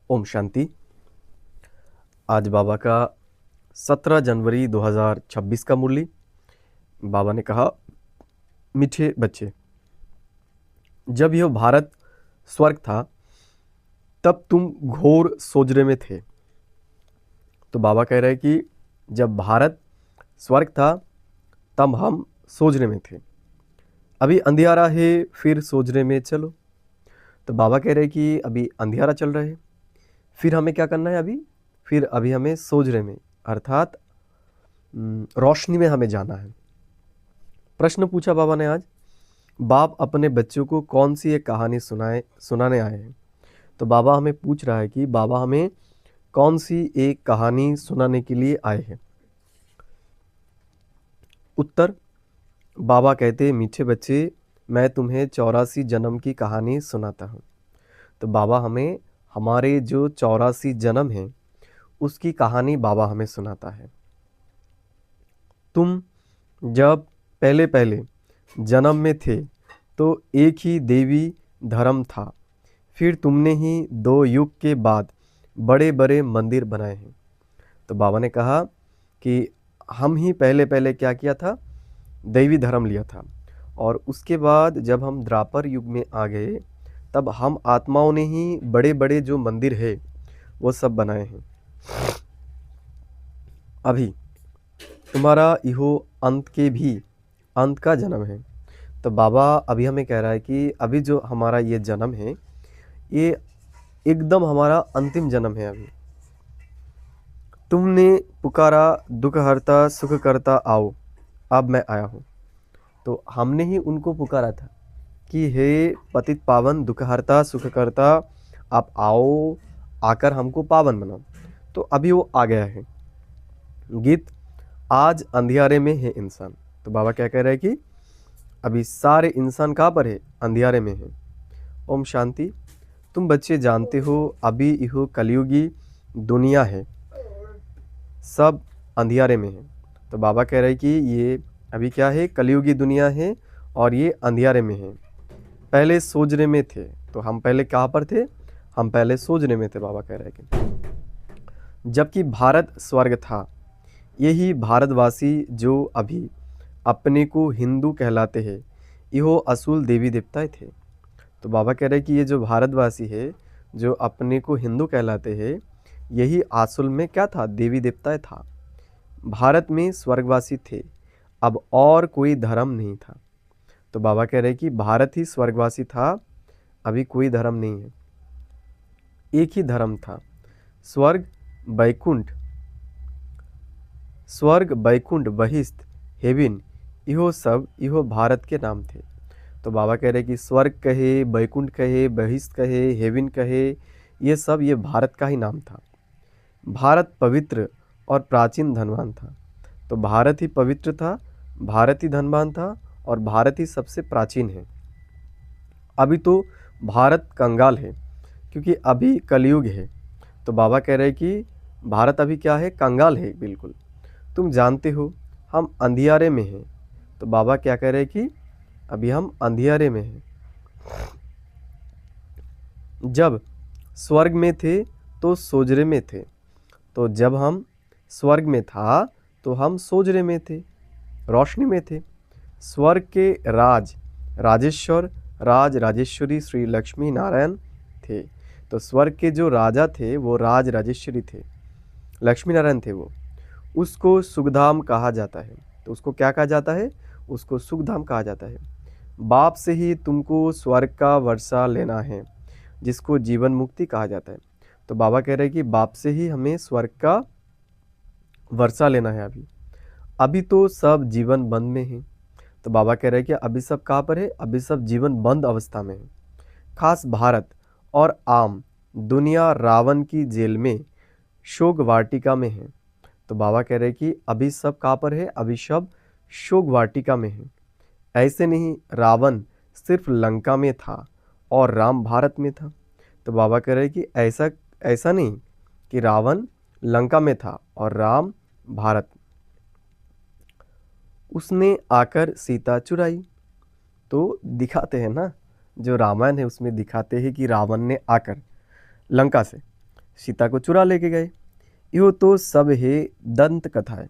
ओम शांति। आज बाबा का 17 जनवरी 2026 का मुरली। बाबा ने कहा, मीठे बच्चे, जब यह भारत स्वर्ग था तब तुम घोर सोजरे में थे। तो बाबा कह रहे हैं कि जब भारत स्वर्ग था तब हम सोजरे में थे, अभी अंधियारा है, फिर सोजरे में चलो। तो बाबा कह रहे हैं कि अभी अंधियारा चल रहा है, फिर हमें क्या करना है, अभी हमें सोजरे में अर्थात रोशनी में हमें जाना है। प्रश्न पूछा बाबा ने आज, बाप अपने बच्चों को कौन सी एक कहानी सुनाने आए हैं। तो बाबा हमें पूछ रहा है कि बाबा हमें कौन सी एक कहानी सुनाने के लिए आए हैं। उत्तर, बाबा कहते, मीठे बच्चे, मैं तुम्हें 84 जन्म की कहानी सुनाता हूँ। तो बाबा हमें हमारे जो 84 जन्म हैं उसकी कहानी बाबा हमें सुनाता है। तुम जब पहले पहले जन्म में थे तो एक ही देवी धर्म था, फिर तुमने ही 2 युग के बाद बड़े बड़े मंदिर बनाए हैं। तो बाबा ने कहा कि हम ही पहले पहले क्या किया था, दैवी धर्म लिया था, और उसके बाद जब हम द्वापर युग में आ गए तब हम आत्माओं ने ही बड़े बड़े जो मंदिर है वो सब बनाए हैं। अभी तुम्हारा इहो अंत का जन्म है। तो बाबा अभी हमें कह रहा है कि अभी जो हमारा ये जन्म है ये एकदम हमारा अंतिम जन्म है। अभी तुमने पुकारा, दुख हरता सुख करता आओ, अब मैं आया हूँ। तो हमने ही उनको पुकारा था कि हे पतित पावन दुख हरता सुख करता, आप आओ, आकर हमको पावन बनाओ। तो अभी वो आ गया है। गीत, आज अंधियारे में है इंसान। तो बाबा क्या कह रहे हैं कि अभी सारे इंसान कहाँ पर है, अंधियारे में है। ओम शांति। तुम बच्चे जानते हो अभी यह कलयुगी दुनिया है, सब अंधियारे में है। तो बाबा कह रहे हैं कि ये अभी क्या है, कलयुगी दुनिया है और ये अंधियारे में है। पहले सोजरे में थे, तो हम पहले कहाँ पर थे, हम पहले सोजरे में थे। बाबा कह रहे हैं कि जबकि भारत स्वर्ग था, यही भारतवासी जो अभी अपने को हिंदू कहलाते हैं यो असूल देवी देवताएं थे। तो बाबा कह रहे हैं कि ये जो भारतवासी है जो अपने को हिंदू कहलाते हैं यही असूल में क्या था, देवी देवताएं था। भारत में स्वर्गवासी थे, अब और कोई धर्म नहीं था। तो बाबा कह रहे हैं कि भारत ही स्वर्गवासी था, अभी कोई धर्म नहीं है, एक ही धर्म था। स्वर्ग बैकुंठ बहिष्ठ हेविन, इहो भारत के नाम थे। तो बाबा कह रहे हैं कि स्वर्ग कहे, बैकुंठ कहे, बहिष्ठ कहे, हेविन कहे, ये सब ये भारत का ही नाम था। भारत पवित्र और प्राचीन धनवान था। तो भारत ही पवित्र था, भारत ही धनवान था और भारत ही सबसे प्राचीन है। अभी तो भारत कंगाल है क्योंकि अभी कलयुग है। तो बाबा कह रहे हैं कि भारत अभी क्या है, कंगाल है बिल्कुल। तुम जानते हो हम अंधियारे में हैं। तो बाबा क्या कह रहे हैं कि अभी हम अंधियारे में हैं। जब स्वर्ग में थे तो सोजरे में थे। तो जब हम स्वर्ग में था तो हम सोजरे में थे, रोशनी में थे। स्वर्ग के राजेश्वरी श्री लक्ष्मी नारायण थे। तो स्वर्ग के जो राजा थे वो राजेश्वरी थे, लक्ष्मी नारायण थे वो। उसको सुखधाम कहा जाता है। तो उसको क्या कहा जाता है, उसको सुखधाम कहा जाता है। बाप से ही तुमको स्वर्ग का वर्षा लेना है, जिसको जीवन मुक्ति कहा जाता है। तो बाबा कह रहे हैं कि बाप से ही हमें स्वर्ग का वर्षा लेना है। अभी तो सब जीवन बंद में है। तो बाबा कह रहे हैं कि अभी सब कहाँ पर है, अभी सब जीवन बंद अवस्था में है। खास भारत और आम दुनिया रावण की जेल में शोक वाटिका में है। तो बाबा कह रहे हैं कि अभी सब कहाँ पर है, अभी सब शोक वाटिका में है। ऐसे नहीं, रावण सिर्फ लंका में था और राम भारत में था। तो बाबा कह रहे हैं कि ऐसा नहीं कि रावण लंका में था और राम भारत। उसने आकर सीता चुराई। तो दिखाते हैं ना, जो रामायण है उसमें दिखाते हैं कि रावण ने आकर लंका से सीता को चुरा लेके गए। यो तो सब है दंत कथाएं।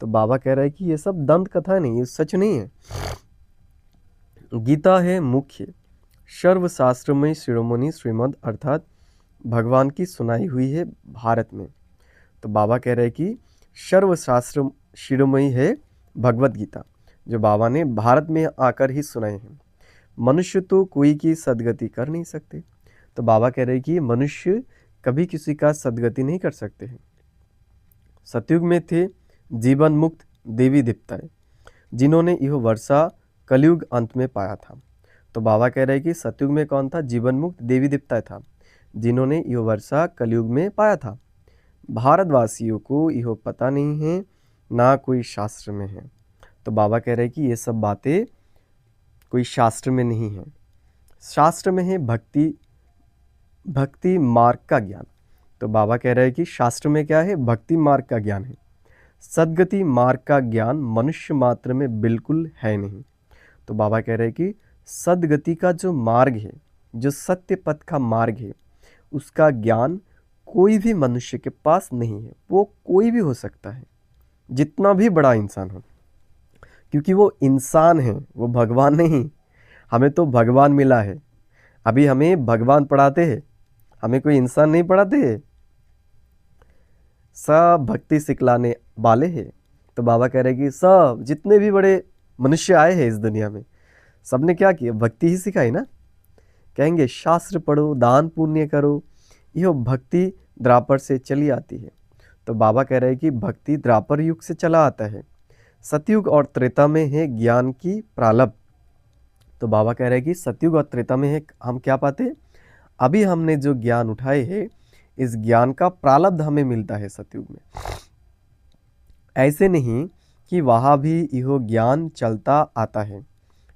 तो बाबा कह रहे हैं कि ये सब दंत कथा नहीं, ये सच नहीं है। गीता है मुख्य सर्वशास्त्रमय शिरोमणि श्रीमद् अर्थात भगवान की सुनाई हुई है भारत में। तो बाबा कह रहे हैं कि सर्वशास्त्र शिरोमणि है भगवत गीता, जो बाबा ने भारत में आकर ही सुनाए हैं। मनुष्य तो कोई की सदगति कर नहीं सकते। तो बाबा कह रहे हैं कि मनुष्य कभी किसी का सदगति नहीं कर सकते हैं। सतयुग में थे जीवन मुक्त देवी देवताएं, जिन्होंने यह वर्षा कलयुग अंत में पाया था। तो बाबा कह रहे हैं कि सतयुग में कौन था? जीवन मुक्त देवी देवता था, जिन्होंने यह वर्षा कलयुग में पाया था। भारतवासियों को यह पता नहीं है, ना कोई शास्त्र में है। तो बाबा कह रहे हैं कि ये सब बातें कोई शास्त्र में नहीं है। शास्त्र में है भक्ति मार्ग का ज्ञान। तो बाबा कह रहे हैं कि शास्त्र में क्या है? भक्ति मार्ग का ज्ञान है। सदगति मार्ग का ज्ञान मनुष्य मात्र में बिल्कुल है नहीं। तो बाबा कह रहे हैं कि सदगति का जो मार्ग है, जो सत्य पथ का मार्ग है, उसका ज्ञान कोई भी मनुष्य के पास नहीं है। वो कोई भी हो सकता है, जितना भी बड़ा इंसान हो, क्योंकि वो इंसान है, वो भगवान नहीं। हमें तो भगवान मिला है, अभी हमें भगवान पढ़ाते हैं, हमें कोई इंसान नहीं पढ़ाते हैं। सब भक्ति सिखलाने वाले हैं। तो बाबा कह रहे हैं कि सब जितने भी बड़े मनुष्य आए हैं इस दुनिया में, सबने क्या किया? भक्ति ही सिखाई ना। कहेंगे शास्त्र पढ़ो, दान पुण्य करो, यह भक्ति द्वापर से चली आती है। तो बाबा कह रहे हैं कि भक्ति द्वापर युग से चला आता है। सतयुग और त्रेता में है ज्ञान की प्रारब्ध। तो बाबा कह रहे हैं कि सतयुग और त्रेता में है हम क्या पाते हैं? अभी हमने जो ज्ञान उठाए हैं, इस ज्ञान का प्रारब्ध हमें मिलता है सतयुग में। ऐसे नहीं कि वहाँ भी यह ज्ञान चलता आता है।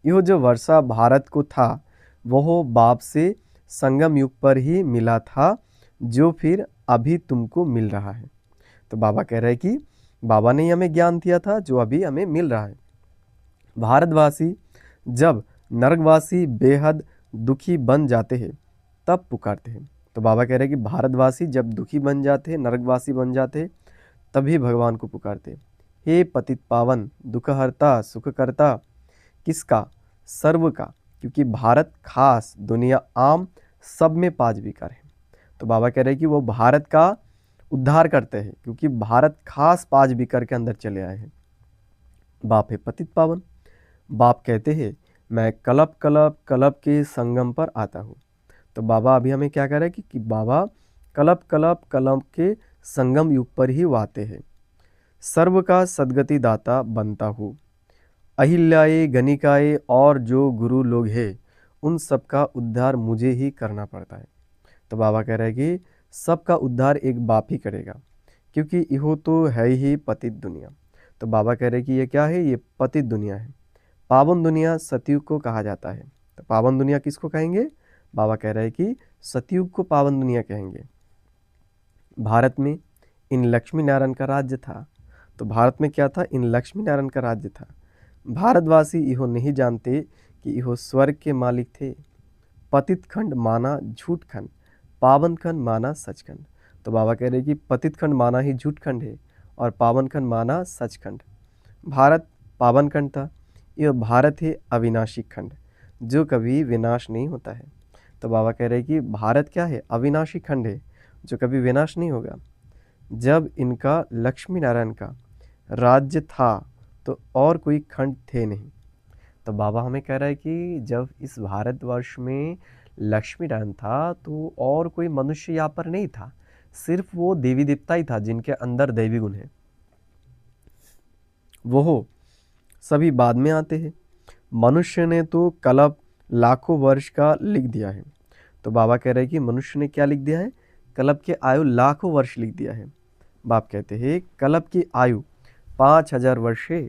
यह जो वर्षा भारत को था, वह बाप से संगम युग पर ही मिला था, जो फिर अभी तुमको मिल रहा है। तो बाबा कह रहे हैं कि बाबा ने हमें ज्ञान दिया था, जो अभी हमें मिल रहा है। भारतवासी जब नरकवासी बेहद दुखी बन जाते हैं, तब पुकारते हैं। तो बाबा कह रहे हैं कि भारतवासी जब दुखी बन जाते हैं, नरकवासी बन जाते हैं, तभी भगवान को पुकारते हैं। हे पतित पावन दुखहर्ता सुखकर्ता, किसका? सर्व का, क्योंकि भारत खास, दुनिया आम, सब में पांच विकार है। तो बाबा कह रहे हैं कि वो भारत का उद्धार करते हैं, क्योंकि भारत खास पांच विकार के अंदर चले आए हैं। बाप है पतित पावन। बाप कहते हैं मैं कलप कलप कलप के संगम पर आता हूँ। तो बाबा अभी हमें क्या कह रहे हैं कि बाबा कलप कलप कलप के संगम युग पर ही आते हैं। सर्व का सदगति दाता बनता हूँ। अहिल्याए गणिकाए और जो गुरु लोग हैं, उन सब का उद्धार मुझे ही करना पड़ता है। तो बाबा कह रहे हैं कि सबका उद्धार एक बाप ही करेगा, क्योंकि यह तो है ही पतित दुनिया। तो बाबा कह रहे हैं कि ये क्या है? ये पतित दुनिया है। पावन दुनिया सतयुग को कहा जाता है। तो पावन दुनिया किसको कहेंगे? बाबा कह रहे हैं कि सतयुग को पावन दुनिया कहेंगे। भारत में इन लक्ष्मी नारायण का राज्य था। तो भारत में क्या था? इन लक्ष्मी नारायण का राज्य था। भारतवासी यह नहीं जानते कि यह स्वर्ग के मालिक थे। पतित खंड माना झूठ खंड, पावन खंड माना सचखंड। तो बाबा कह रहे हैं कि पतित खंड माना ही झूठ खंड है, और पावन खंड माना सचखंड। भारत पावन खंड था। यह भारत है अविनाशी खंड, जो कभी विनाश नहीं होता है। तो बाबा कह रहे हैं कि भारत क्या है? अविनाशी खंड है, जो कभी विनाश नहीं होगा। जब इनका लक्ष्मी नारायण का राज्य था, तो और कोई खंड थे नहीं। तो बाबा हमें कह रहा है कि जब इस भारतवर्ष में लक्ष्मी नारायण था, तो और कोई मनुष्य यहाँ पर नहीं था, सिर्फ वो देवी देवता ही था जिनके अंदर दैवी गुण है। वो सभी बाद में आते हैं। मनुष्य ने तो कल्प लाखों वर्ष का लिख दिया है। तो बाबा कह रहे हैं कि मनुष्य ने क्या लिख दिया है? कल्प की आयु लाखों वर्ष लिख दिया है। बाप कहते हैं कल्प की आयु 5000 वर्ष है।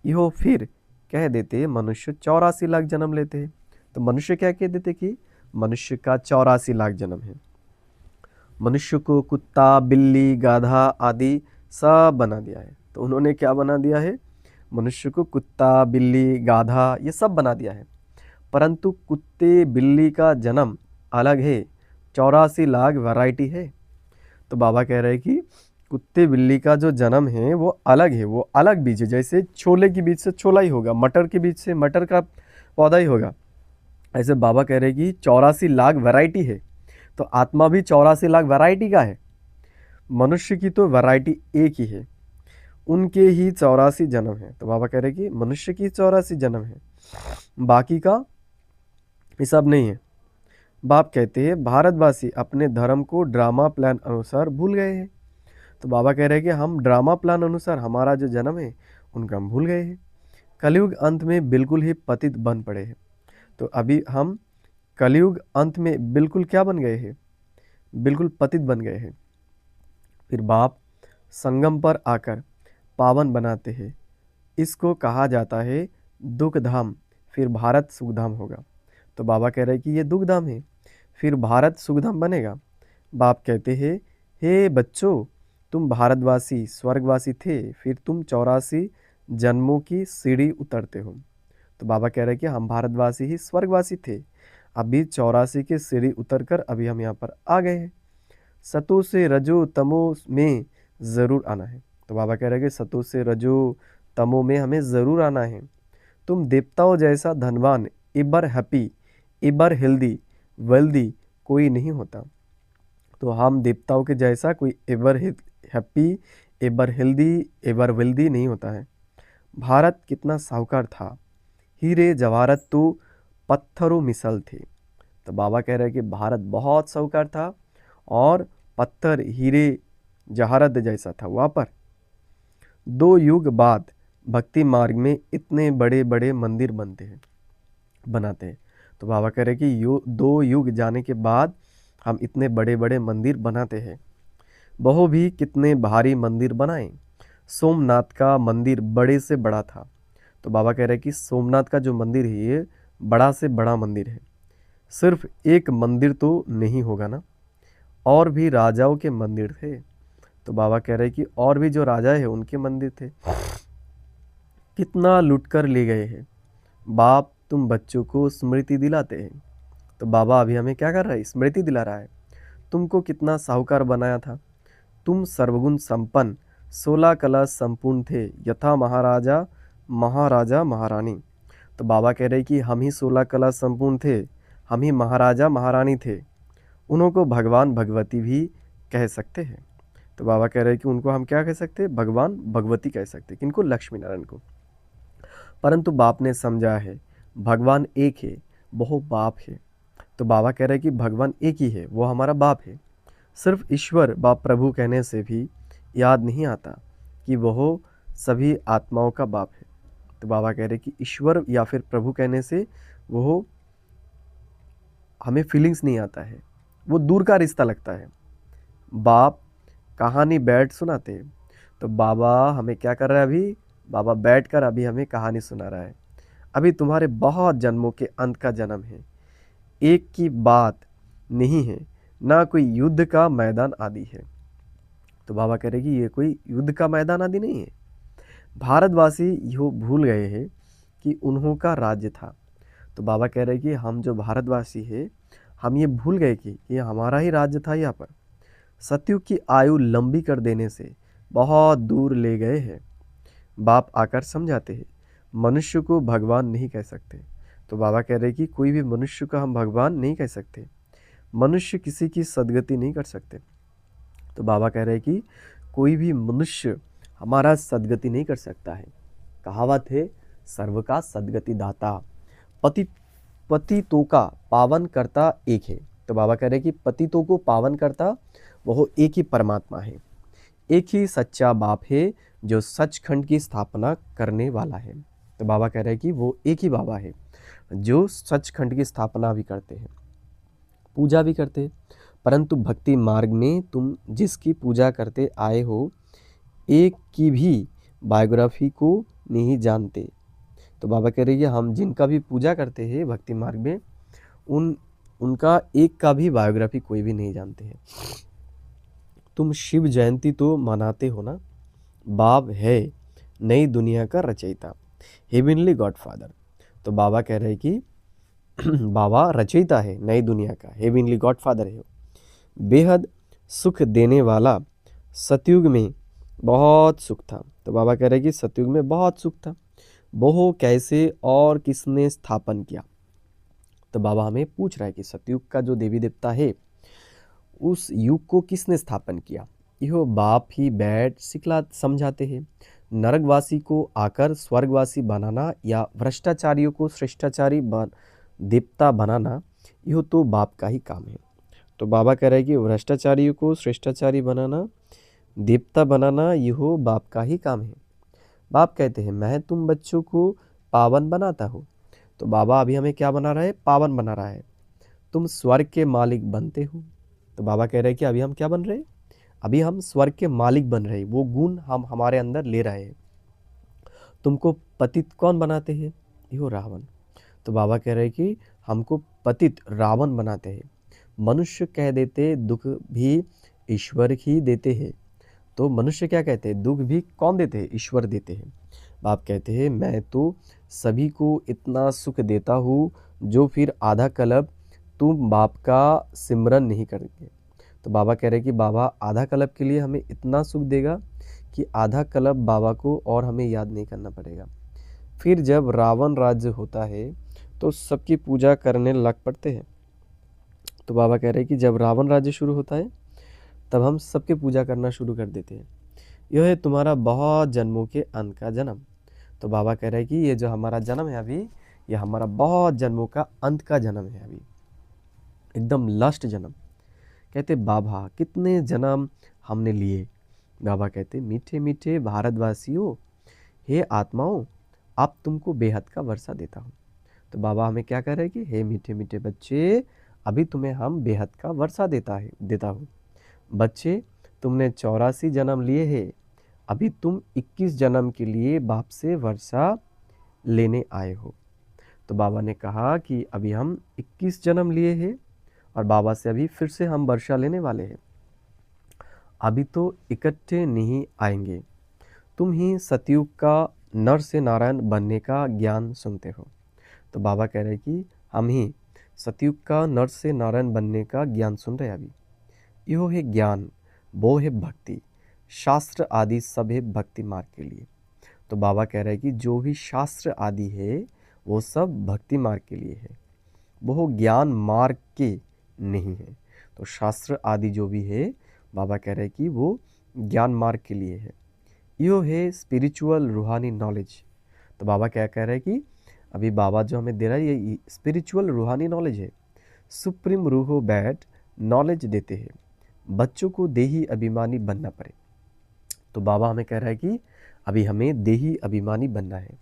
यो फिर कह देते मनुष्य 84 लाख जन्म लेते हैं। तो मनुष्य क्या कह देते कि मनुष्य का 84 लाख जन्म है। मनुष्य को कुत्ता, बिल्ली, गाधा आदि सब बना दिया है। तो उन्होंने क्या बना दिया है? मनुष्य को कुत्ता, बिल्ली, गाधा ये सब बना दिया है। परंतु कुत्ते बिल्ली का जन्म अलग है। 84 लाख वैरायटी है। तो बाबा कह रहे हैं कि कुत्ते बिल्ली का जो जन्म है वो अलग है, वो अलग बीज है। जैसे छोले के बीज से छोला ही होगा, मटर के बीज से मटर का पौधा ही होगा, ऐसे बाबा कह रहे हैं कि 84 लाख वैरायटी है। तो आत्मा भी 84 लाख वैरायटी का है। मनुष्य की तो वैरायटी एक ही है, उनके ही 84 जन्म है। तो बाबा कह रहे हैं कि मनुष्य की 84 जन्म है, बाकी का हिसाब नहीं है। बाप कहते हैं भारतवासी अपने धर्म को ड्रामा प्लान अनुसार भूल गए हैं। तो बाबा कह रहे हैं कि हम ड्रामा प्लान अनुसार हमारा जो जन्म है उनका हम भूल गए हैं। कलयुग अंत में बिल्कुल ही पतित बन पड़े हैं। तो अभी हम कलयुग अंत में बिल्कुल क्या बन गए हैं, बिल्कुल पतित बन गए हैं। फिर बाप संगम पर आकर पावन बनाते हैं। इसको कहा जाता है दुख धाम, फिर भारत सुखधाम होगा। तो बाबा कह रहे हैं कि ये दुख धाम है, फिर भारत सुखधाम बनेगा। बाप कहते हैं हे बच्चों, तुम भारतवासी स्वर्गवासी थे, फिर तुम 84 जन्मों की सीढ़ी उतरते हो। तो बाबा कह रहे हैं कि हम भारतवासी ही स्वर्गवासी थे, अभी 84 की सीढ़ी उतर कर अभी हम यहाँ पर आ गए हैं। सतो से रजो तमो में ज़रूर आना है। तो बाबा कह रहे हैं कि सतो से रजो तमो में हमें ज़रूर आना है। तुम देवताओं जैसा धनवान, इबर हैप्पी, इबर हेल्दी, वेल्दी कोई नहीं होता। तो हम देवताओं के जैसा कोई ever happy, ever healthy, ever wealthy नहीं होता है। भारत कितना साहूकार था, हीरे जवाहरत तो पत्थरों मिसल थे। तो बाबा कह रहे हैं कि भारत बहुत साहूकार था और पत्थर हीरे जवाहरत जैसा था वहाँ पर। 2 युग बाद भक्ति मार्ग में इतने बड़े बड़े मंदिर बनाते हैं। तो बाबा कह रहे हैं कि 2 युग जाने के बाद हम इतने बड़े बड़े मंदिर बनाते हैं। बहु भी कितने भारी मंदिर बनाए। सोमनाथ का मंदिर बड़े से बड़ा था। तो बाबा कह रहे हैं कि सोमनाथ का जो मंदिर है ये बड़ा से बड़ा मंदिर है। सिर्फ एक मंदिर तो नहीं होगा ना, और भी राजाओं के मंदिर थे। तो बाबा कह रहे हैं कि और भी जो राजा है उनके मंदिर थे। कितना लूट कर ले गए हैं। बाप तुम बच्चों को स्मृति दिलाते हैं। तो बाबा अभी हमें क्या कर रहा है, स्मृति दिला रहा है। तुमको कितना साहूकार बनाया था। तुम सर्वगुण संपन्न 16 कला संपूर्ण थे, यथा महाराजा महाराजा महारानी। तो बाबा कह रहे हैं कि हम ही 16 कला संपूर्ण थे, हम ही महाराजा महारानी थे। उन्हों को भगवान भगवती भी कह सकते हैं। तो बाबा कह रहे हैं कि उनको हम क्या कह सकते हैं, भगवान भगवती कह सकते हैं। किनको, लक्ष्मी नारायण को। परंतु बाप ने समझा है भगवान एक है, वो बाप है। तो बाबा कह रहे हैं कि भगवान एक ही है, वो हमारा बाप है। सिर्फ ईश्वर बाप प्रभु कहने से भी याद नहीं आता कि वह सभी आत्माओं का बाप है। तो बाबा कह रहे हैं कि ईश्वर या फिर प्रभु कहने से वो हमें फीलिंग्स नहीं आता है, वो दूर का रिश्ता लगता है। बाप कहानी बैठ सुनाते हैं। तो बाबा हमें क्या कर रहा है अभी, बाबा बैठकर अभी हमें कहानी सुना रहा है। अभी तुम्हारे बहुत जन्मों के अंत का जन्म है, एक की बात नहीं है, ना कोई युद्ध का मैदान आदि है। तो बाबा कह रहे कि ये कोई युद्ध का मैदान आदि नहीं है। भारतवासी यो भूल गए हैं कि उन्हों का राज्य था। तो बाबा कह रहे कि हम जो भारतवासी है, हम ये भूल गए कि ये हमारा ही राज्य था। यहाँ पर सतयुग की आयु लंबी कर देने से बहुत दूर ले गए हैं। बाप आकर समझाते हैं मनुष्य को भगवान नहीं कह सकते। तो बाबा कह रहे कि कोई भी मनुष्य को हम भगवान नहीं कह सकते, मनुष्य किसी की सदगति नहीं कर सकते। तो बाबा कह रहे कि कोई भी मनुष्य हमारा सदगति नहीं कर सकता है। कहावत है सर्व का सदगति दाता, पतितों का पावन करता एक है। तो बाबा कह रहे कि पतितों को पावन करता वह एक ही परमात्मा है, एक ही सच्चा बाप है जो सचखंड की स्थापना करने वाला है। तो बाबा कह रहे हैं कि वो एक ही बाबा है जो सचखंड की स्थापना भी करते हैं, पूजा भी करते हैं। परंतु भक्ति मार्ग में तुम जिसकी पूजा करते आए हो, एक की भी बायोग्राफी को नहीं जानते। तो बाबा कह रहे हैं कि हम जिनका भी पूजा करते हैं भक्ति मार्ग में, उनका एक का भी बायोग्राफी कोई भी नहीं जानते हैं। तुम शिव जयंती तो मनाते हो ना, बाप है नई दुनिया का रचयिता, हेवनली गॉडफादर। तो बाबा कह रहे हैं कि बाबा रचयिता है नई दुनिया का, हेवनली गॉडफादर है, बेहद सुख देने वाला सतयुग में बहुत सुख था। तो बाबा कह रहे हैं कि सतयुग में बहुत सुख था, वो कैसे और किसने स्थापन किया। तो बाबा हमें पूछ रहा है कि सतयुग का जो देवी देवता है उस युग को किसने स्थापन किया। यह बाप ही बैठ सिखला समझाते हैं। नरकवासी को आकर स्वर्गवासी बनाना या भ्रष्टाचारियों को श्रेष्ठाचारी देवता बनाना, यह तो बाप का ही काम है। तो बाबा कह रहे हैं कि भ्रष्टाचारियों को श्रेष्ठाचारी बनाना, देवता बनाना, यह बाप का ही काम है। बाप कहते हैं मैं तुम बच्चों को पावन बनाता हूँ। तो बाबा अभी हमें क्या बना रहा है? पावन बना रहा है। तुम स्वर्ग के मालिक बनते हो। तो बाबा कह रहे हैं कि अभी हम क्या बन रहे हैं? अभी हम स्वर्ग के मालिक बन रहे हैं, वो गुण हम हमारे अंदर ले रहे हैं। तुमको पतित कौन बनाते हैं? यो रावण। तो बाबा कह रहे हैं कि हमको पतित रावण बनाते हैं। मनुष्य कह देते दुख भी ईश्वर ही देते हैं। तो मनुष्य क्या कहते हैं? दुख भी कौन देते हैं? ईश्वर देते हैं। बाप कहते हैं मैं तो सभी को इतना सुख देता हूँ जो फिर आधा कल्प तुम बाप का सिमरन नहीं करेंगे। तो बाबा कह रहे हैं कि बाबा आधा कल्प के लिए हमें इतना सुख देगा कि आधा कल्प बाबा को और हमें याद नहीं करना पड़ेगा। फिर जब रावण राज्य होता है तो सबकी पूजा करने लग पड़ते हैं। तो बाबा कह रहे हैं कि जब रावण राज्य शुरू होता है तब हम सबके पूजा करना शुरू कर देते हैं। यह है तुम्हारा बहुत जन्मों के अंत का जन्म। तो बाबा कह रहे हैं कि ये जो हमारा जन्म है अभी, ये हमारा बहुत जन्मों का अंत का जन्म है, अभी एकदम लास्ट जन्म। कहते बाबा कितने जन्म हमने लिए। बाबा कहते मीठे मीठे भारतवासियों, हे आत्माओं, आप तुमको बेहद का वर्षा देता हूँ। तो बाबा हमें क्या कह रहे हैं कि हे मीठे मीठे बच्चे, अभी तुम्हें हम बेहद का वर्षा देता हूँ। बच्चे तुमने 84 जन्म लिए हैं, अभी तुम 21 जन्म के लिए बाप से वर्षा लेने आए हो। तो बाबा ने कहा कि अभी हम 21 जन्म लिए हैं और बाबा से अभी फिर से हम वर्षा लेने वाले हैं। अभी तो इकट्ठे नहीं आएंगे। तुम ही सतयुग का नर से नारायण बनने का ज्ञान सुनते हो। तो बाबा कह रहे हैं कि हम ही सतयुग का नर से नारायण बनने का ज्ञान सुन रहे हैं अभी। यो है ज्ञान, वो है भक्ति। शास्त्र आदि सब है भक्ति मार्ग के लिए। तो बाबा कह रहे हैं कि जो भी शास्त्र आदि है वो सब भक्ति मार्ग के लिए है, वो ज्ञान मार्ग के नहीं है। तो शास्त्र आदि जो भी है बाबा कह रहे हैं कि वो ज्ञान मार्ग के लिए है। यो है स्पिरिचुअल रूहानी नॉलेज। तो बाबा क्या कह रहे हैं कि अभी बाबा जो हमें दे रहा है ये स्पिरिचुअल रूहानी नॉलेज है। सुप्रीम रूहो बैठ नॉलेज देते हैं, बच्चों को देही अभिमानी बनना पड़े। तो बाबा हमें कह रहा है कि अभी हमें देही अभिमानी बनना है।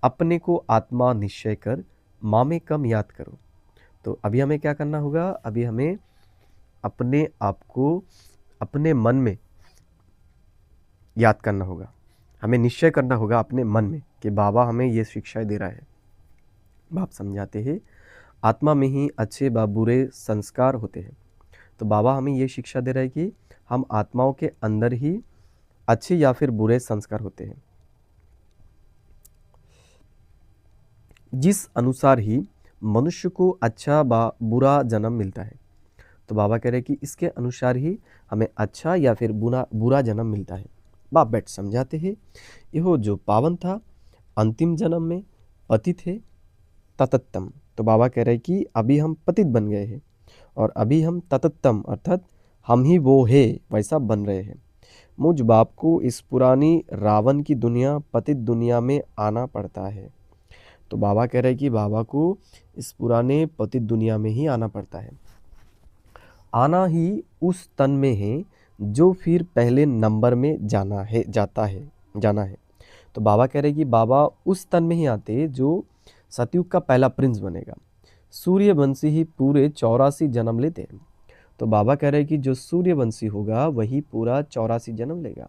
अपने को आत्मा निश्चय कर माँ में कम याद करो। तो अभी हमें क्या करना होगा? अभी हमें अपने आप को अपने मन में याद करना होगा। हमें निश्चय करना होगा अपने मन में कि बाबा हमें ये शिक्षाएं दे रहा है। बाप समझाते हैं आत्मा में ही अच्छे व बुरे संस्कार होते हैं। तो बाबा हमें ये शिक्षा दे रहा है कि हम आत्माओं के अंदर ही अच्छे या फिर बुरे संस्कार होते हैं, जिस अनुसार ही मनुष्य को अच्छा व बुरा जन्म मिलता है। तो बाबा कह रहे हैं कि इसके अनुसार ही हमें अच्छा या फिर बुरा जन्म मिलता है। बाप बैठ समझाते हैं यह जो पावन था अंतिम जन्म में पतित है ततत्तम। तो बाबा कह रहे हैं कि अभी हम पतित बन गए हैं और अभी हम ततत्तम अर्थात हम ही वो है वैसा बन रहे हैं। मुझ बाप को इस पुरानी रावण की दुनिया पतित दुनिया में आना पड़ता है। तो बाबा कह रहे हैं कि बाबा को इस पुराने पतित दुनिया में ही आना पड़ता है। आना ही उस तन में है जो फिर पहले नंबर में जाना है। तो बाबा कह रहे हैं कि बाबा उस तन में ही आते जो सतयुग का पहला प्रिंस बनेगा। सूर्यवंशी ही पूरे 84 जन्म लेते हैं। तो बाबा कह रहे हैं कि जो सूर्यवंशी होगा वही पूरा 84 जन्म लेगा।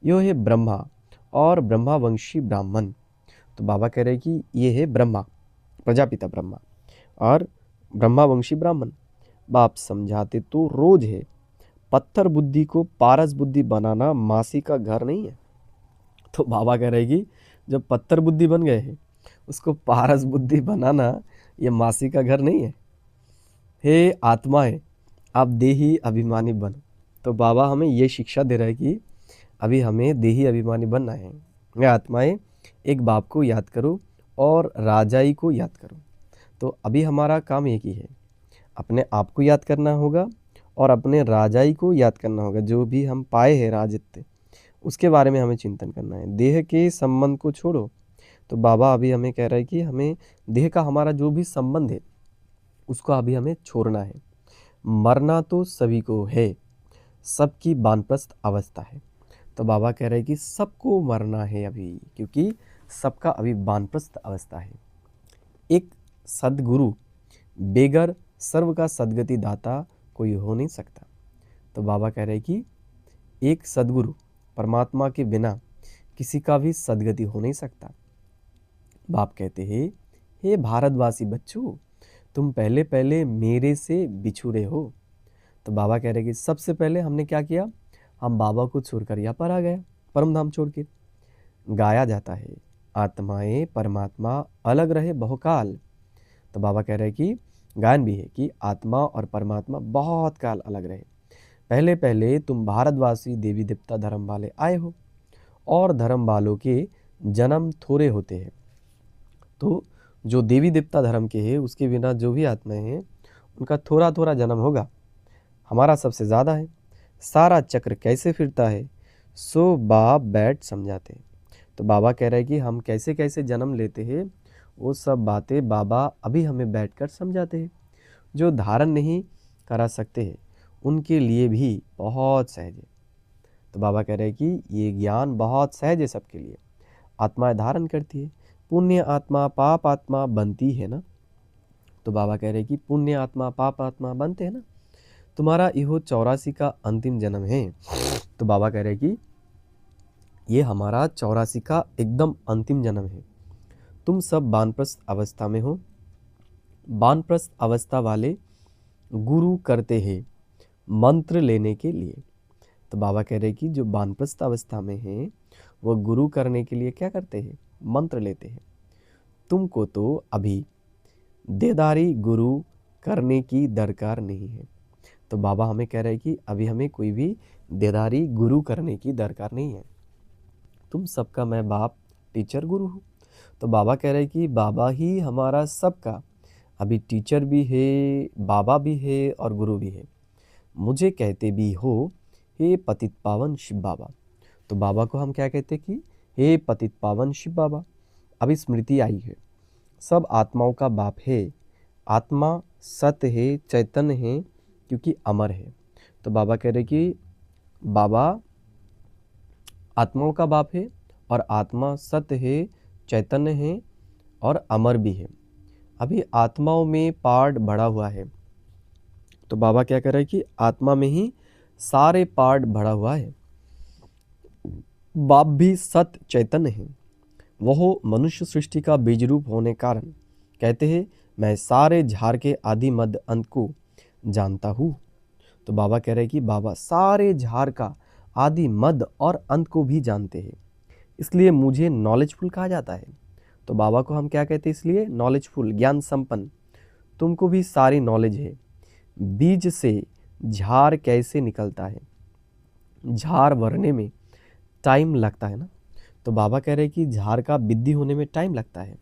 यह है ब्रह्मा और ब्रह्मावंशी ब्राह्मण। तो बाबा कह रहे हैं कि ये है ब्रह्मा, प्रजापिता ब्रह्मा और ब्रह्मावंशी ब्राह्मण। बाप समझाते तो रोज है पत्थर बुद्धि को पारस बुद्धि बनाना मासी का घर नहीं है। तो बाबा कह रहे हैं कि जब पत्थर बुद्धि बन गए हैं उसको पारस बुद्धि बनाना ये मासी का घर नहीं है। हे आत्माएं, आप देही अभिमानी बनो। तो बाबा हमें ये शिक्षा दे रहा है कि अभी हमें देही अभिमानी बनना है। ये आत्माएं, एक बाप को याद करो और राजाई को याद करो। तो अभी हमारा काम एक ही है, अपने आप को याद करना होगा और अपने राजाई को याद करना होगा। जो भी हम पाए हैं राजत्व, उसके बारे में हमें चिंतन करना है। देह के संबंध को छोड़ो। तो बाबा अभी हमें कह रहा है कि हमें देह का हमारा जो भी संबंध है उसको अभी हमें छोड़ना है। मरना तो सभी को है, सबकी वानप्रस्थ अवस्था है। तो बाबा कह रहे हैं कि सबको मरना है अभी, क्योंकि सबका अभी वानप्रस्थ अवस्था है। एक सद्गुरु बेगर सर्व का सद्गति दाता कोई हो नहीं सकता। तो बाबा कह रहे हैं कि एक सद्गुरु परमात्मा के बिना किसी का भी सद्गति हो नहीं सकता। बाप कहते हैं, हे भारतवासी बच्चों, तुम पहले पहले मेरे से बिछुड़े हो। तो बाबा कह रहे हैं कि सबसे पहले हमने क्या किया, हम बाबा को छोड़कर यहाँ पर आ गए, परम धाम छोड़ के। गाया जाता है, आत्माएं परमात्मा अलग रहे बहुकाल। तो बाबा कह रहे हैं कि गायन भी है कि आत्मा और परमात्मा बहुत काल अलग रहे। पहले पहले तुम भारतवासी देवी देवता धर्म वाले आए हो, और धर्म वालों के जन्म थोड़े होते हैं। तो जो देवी देवता धर्म के हैं उसके बिना जो भी आत्माएं हैं उनका थोड़ा थोड़ा जन्म होगा, हमारा सबसे ज़्यादा है। सारा चक्र कैसे फिरता है सो बाप बैठ समझाते हैं। तो बाबा कह रहे हैं कि हम कैसे कैसे जन्म लेते हैं वो सब बातें बाबा अभी हमें बैठकर समझाते हैं। जो धारण नहीं करा सकते हैं उनके लिए भी बहुत सहज है। तो बाबा कह रहे हैं कि ये ज्ञान बहुत सहज है सबके लिए। आत्माएं धारण करती है, पुण्य आत्मा पाप आत्मा बनती है ना। तो बाबा कह रहे हैं कि पुण्य आत्मा पाप आत्मा बनते हैं ना। तुम्हारा इहो 84 का अंतिम जन्म है। तो बाबा कह रहे हैं कि ये हमारा 84 का एकदम अंतिम जन्म है। तुम सब वानप्रस्थ अवस्था में हो। वानप्रस्थ अवस्था वाले गुरु करते हैं मंत्र लेने के लिए। तो बाबा कह रहे हैं कि जो वानप्रस्थ अवस्था में है वो गुरु करने के लिए क्या करते हैं, मंत्र लेते हैं। तुमको तो अभी देदारी गुरु करने की दरकार नहीं है। तो बाबा हमें कह रहे हैं कि अभी हमें कोई भी देदारी गुरु करने की दरकार नहीं है। तुम सबका मैं बाप टीचर गुरु हूँ। तो बाबा कह रहे हैं कि बाबा ही हमारा सबका अभी टीचर भी है, बाबा भी है और गुरु भी है। मुझे कहते भी हो, हे पतित पावन शिव बाबा। तो बाबा को हम क्या कहते हैं कि हे पतित पावन शिव बाबा। अभी स्मृति आई है, सब आत्माओं का बाप है। आत्मा सत्य है, चैतन्य है, क्योंकि अमर है। तो बाबा कह रहे कि बाबा आत्माओं का बाप है और आत्मा सत्य है, चैतन्य है और अमर भी है। अभी आत्माओं में पार्ट बढ़ा हुआ है। तो बाबा क्या कह रहे हैं कि आत्मा में ही सारे पार्ट भरा हुआ है। बाप भी सत्य चैतन्य है। वह मनुष्य सृष्टि का बीज रूप होने कारण कहते हैं, मैं सारे झार के आदि मध्य अंत को जानता हूँ। तो बाबा कह रहे हैं कि बाबा सारे झार का आदि मध्य और अंत को भी जानते हैं, इसलिए मुझे नॉलेजफुल कहा जाता है। तो बाबा को हम क्या कहते हैं, इसलिए नॉलेजफुल, ज्ञान संपन्न। तुमको भी सारी नॉलेज है। बीज से झार कैसे निकलता है, झार भरने में टाइम लगता है ना। तो बाबा कह रहे हैं कि झार का वृद्धि होने में टाइम लगता है।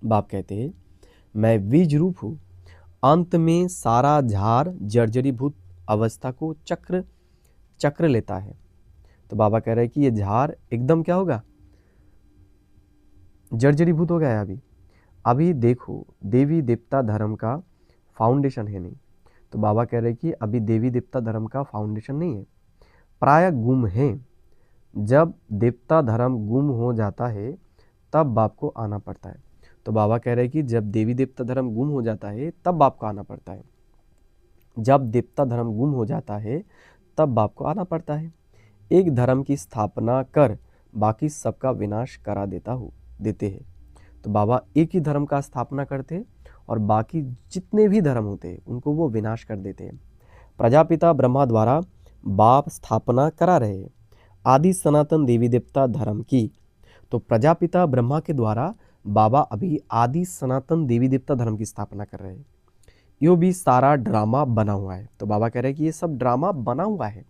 बाप कहते हैं, मैं बीज रूप हूँ। अंत में सारा झार जर्जरीभूत अवस्था को चक्र लेता है। तो बाबा कह रहे हैं कि ये झार एकदम क्या होगा, जर्जरीभूत हो गया है। अभी देखो, देवी देवता धर्म का फाउंडेशन है नहीं। तो बाबा कह रहे हैं कि अभी देवी देवता धर्म का फाउंडेशन नहीं है, प्राय गुम है। जब देवता धर्म गुम हो जाता है तब बाप को आना पड़ता है। तो बाबा कह रहे हैं कि जब देवी देवता धर्म गुम हो जाता है तब बाप को आना पड़ता है। जब देवता धर्म गुम हो जाता है तब बाप को आना पड़ता है। एक धर्म की स्थापना कर बाकी सबका विनाश करा देते हैं। तो बाबा एक ही धर्म का स्थापना करते हैं और बाकी जितने भी धर्म होते हैं उनको वो विनाश कर देते हैं। प्रजापिता ब्रह्मा द्वारा बाप स्थापना करा रहे हैं आदि सनातन देवी देवता धर्म की। तो प्रजापिता ब्रह्मा के द्वारा बाबा अभी आदि सनातन देवी देवता धर्म की स्थापना कर रहे हैं। यो भी सारा ड्रामा बना हुआ है। तो बाबा कह रहे हैं कि ये सब ड्रामा बना हुआ है,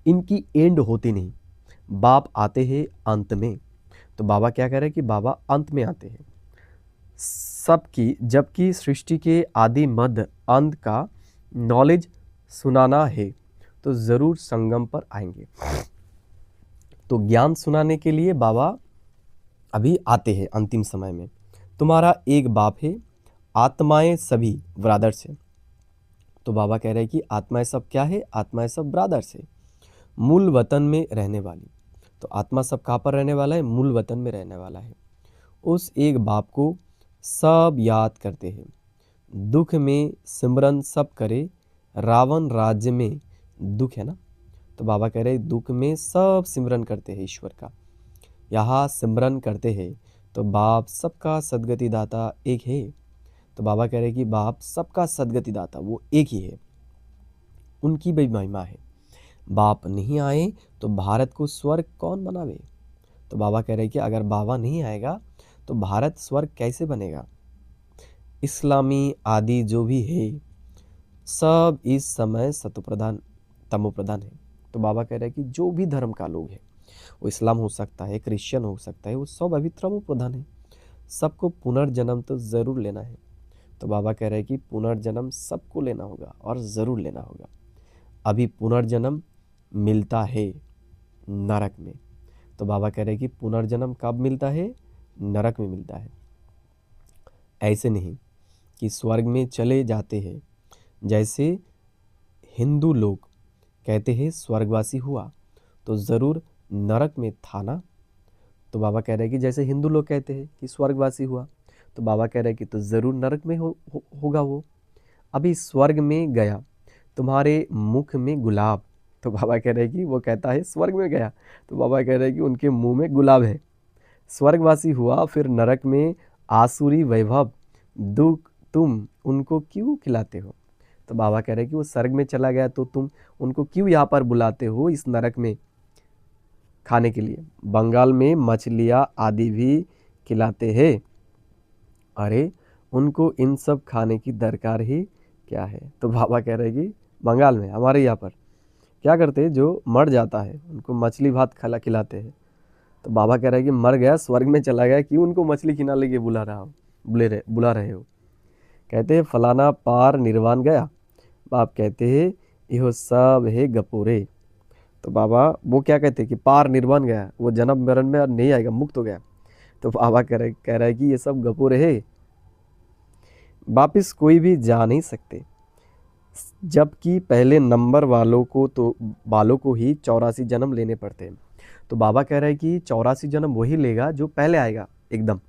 इनकी एंड होती नहीं, बाप आते हैं अंत में। तो बाबा क्या कह रहे हैं कि बाबा अंत में आते हैं सबकी, जबकि सृष्टि के आदि मध्य अंत का नॉलेज सुनाना है तो ज़रूर संगम पर आएंगे। तो ज्ञान सुनाने के लिए बाबा अभी आते हैं अंतिम समय में। तुम्हारा एक बाप है, आत्माएं सभी ब्रादर्स है। तो बाबा कह रहे हैं कि आत्माएं सब क्या है? आत्माएं सब ब्रादर्स है, मूल वतन में रहने वाली। तो आत्मा सब कहाँ पर रहने वाला है? मूल वतन में रहने वाला है। उस एक बाप को सब याद करते हैं, दुख में सिमरन सब करे, रावण राज्य में दुख है ना। तो बाबा कह रहे हैं दुख में सब सिमरन करते हैं ईश्वर का, यहाँ सिमरन करते हैं तो बाप सबका सदगति दाता एक है। तो बाबा कह रहे हैं कि बाप सबका सदगति दाता वो एक ही है, उनकी भी महिमा है। बाप नहीं आए तो भारत को स्वर्ग कौन बनावे? तो बाबा कह रहे हैं कि अगर बाबा नहीं आएगा तो भारत स्वर्ग कैसे बनेगा? इस्लामी आदि जो भी है सब इस समय सतोप्रधान तमोप्रधान है। तो बाबा कह रहे हैं कि जो भी धर्म का लोग है, वो इस्लाम हो सकता है, क्रिश्चियन हो सकता है, वो सब अभी तमोप्रधान है। सबको पुनर्जन्म तो ज़रूर लेना है। तो बाबा कह रहे हैं कि पुनर्जन्म सबको लेना होगा और ज़रूर लेना होगा। अभी पुनर्जन्म मिलता है नरक में। तो बाबा कह रहे हैं कि पुनर्जन्म कब मिलता है? नरक में मिलता है। ऐसे नहीं कि स्वर्ग में चले जाते हैं, जैसे हिंदू लोग कहते हैं स्वर्गवासी हुआ तो ज़रूर नरक में था ना। तो बाबा कह रहे हैं कि जैसे हिंदू लोग कहते हैं कि स्वर्गवासी हुआ, तो बाबा कह रहे हैं कि तो ज़रूर नरक में होगा वो। अभी स्वर्ग में गया, तुम्हारे मुख में गुलाब। तो बाबा कह रहे हैं कि वो कहता है स्वर्ग में गया, तो बाबा कह रहे हैं कि उनके मुंह में गुलाब है। स्वर्गवासी हुआ फिर नरक में आसुरी वैभव दुख तुम उनको क्यों खिलाते हो? तो बाबा कह रहे हैं कि वो स्वर्ग में चला गया तो तुम उनको क्यों यहाँ पर बुलाते हो इस नरक में खाने के लिए? बंगाल में मछलियाँ आदि भी खिलाते हैं, अरे उनको इन सब खाने की दरकार ही क्या है? तो बाबा कह रहे हैं कि बंगाल में हमारे यहाँ पर क्या करते हैं, जो मर जाता है उनको मछली भात खिलाते हैं। तो बाबा कह रहे हैं कि मर गया, स्वर्ग में चला गया, क्यों उनको मछली खिलाने के बुला रहे हो? कहते हैं फलाना पार निर्वाण गया। बाप कहते हैं यह सब है गपोरे। तो बाबा वो क्या कहते हैं कि पार निर्वाण गया, वो जन्म मरण में नहीं आएगा, मुक्त हो गया। तो बाबा कह रहा है कि ये सब गपोरे है, वापिस कोई भी जा नहीं सकते। जबकि पहले नंबर वालों को ही 84 जन्म लेने पड़ते हैं। तो बाबा कह रहे हैं कि 84 जन्म वही लेगा जो पहले आएगा एकदम।